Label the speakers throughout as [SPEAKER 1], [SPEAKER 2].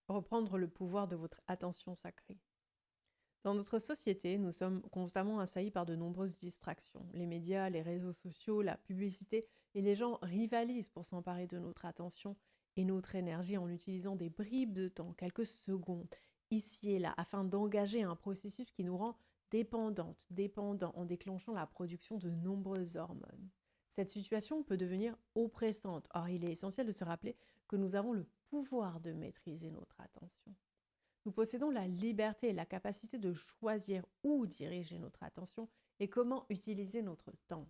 [SPEAKER 1] reprendre le pouvoir de votre attention sacrée. Dans notre société, nous sommes constamment assaillis par de nombreuses distractions. Les médias, les réseaux sociaux, la publicité, et les gens rivalisent pour s'emparer de notre attention et notre énergie en utilisant des bribes de temps, quelques secondes, ici et là, afin d'engager un processus qui nous rend dépendants, en déclenchant la production de nombreuses hormones. Cette situation peut devenir oppressante. Or, il est essentiel de se rappeler que nous avons le pouvoir de maîtriser notre attention. Nous possédons la liberté et la capacité de choisir où diriger notre attention et comment utiliser notre temps.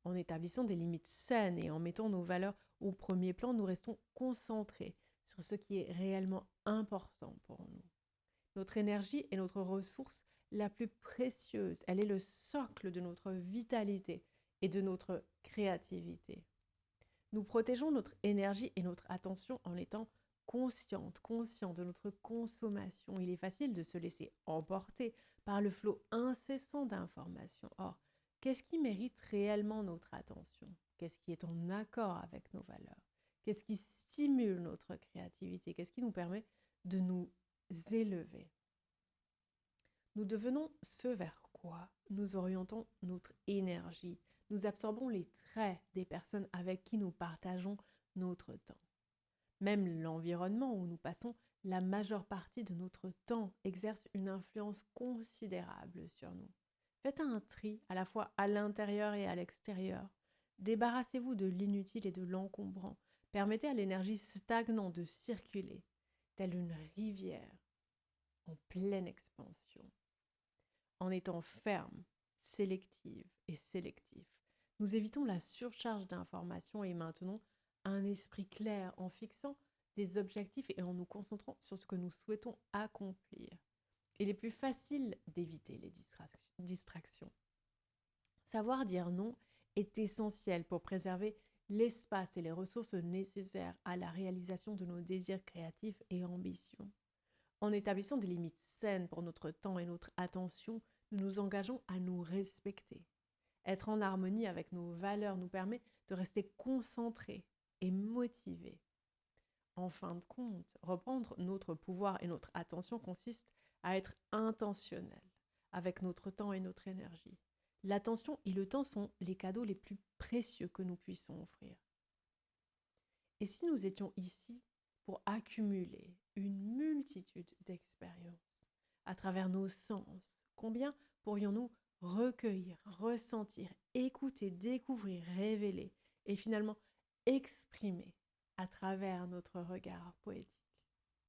[SPEAKER 1] En établissant des limites saines et en mettant nos valeurs au premier plan, nous restons concentrés sur ce qui est réellement important pour nous. Notre énergie est notre ressource la plus précieuse. Elle est le socle de notre vitalité et de notre créativité. Nous protégeons notre énergie et notre attention en étant conscients de notre consommation. Il est facile de se laisser emporter par le flot incessant d'informations. Or, qu'est-ce qui mérite réellement notre attention? Qu'est-ce qui est en accord avec nos valeurs? Qu'est-ce qui stimule notre créativité? Qu'est-ce qui nous permet de nous élever? Nous devenons ce vers quoi nous orientons notre énergie. Nous absorbons les traits des personnes avec qui nous partageons notre temps. Même l'environnement où nous passons la majeure partie de notre temps exerce une influence considérable sur nous. Faites un tri à la fois à l'intérieur et à l'extérieur. Débarrassez-vous de l'inutile et de l'encombrant. Permettez à l'énergie stagnante de circuler, telle une rivière en pleine expansion. En étant ferme, sélective et sélectif, nous évitons la surcharge d'informations et maintenons un esprit clair en fixant des objectifs et en nous concentrant sur ce que nous souhaitons accomplir. Il est plus facile d'éviter les distractions. Savoir dire non est essentiel pour préserver l'espace et les ressources nécessaires à la réalisation de nos désirs créatifs et ambitions. En établissant des limites saines pour notre temps et notre attention, nous nous engageons à nous respecter. Être en harmonie avec nos valeurs nous permet de rester concentrés et motivés. En fin de compte, reprendre notre pouvoir et notre attention consiste à être intentionnel avec notre temps et notre énergie. L'attention et le temps sont les cadeaux les plus précieux que nous puissions offrir. Et si nous étions ici pour accumuler une multitude d'expériences à travers nos sens, combien pourrions-nous recueillir, ressentir, écouter, découvrir, révéler et finalement exprimer à travers notre regard poétique?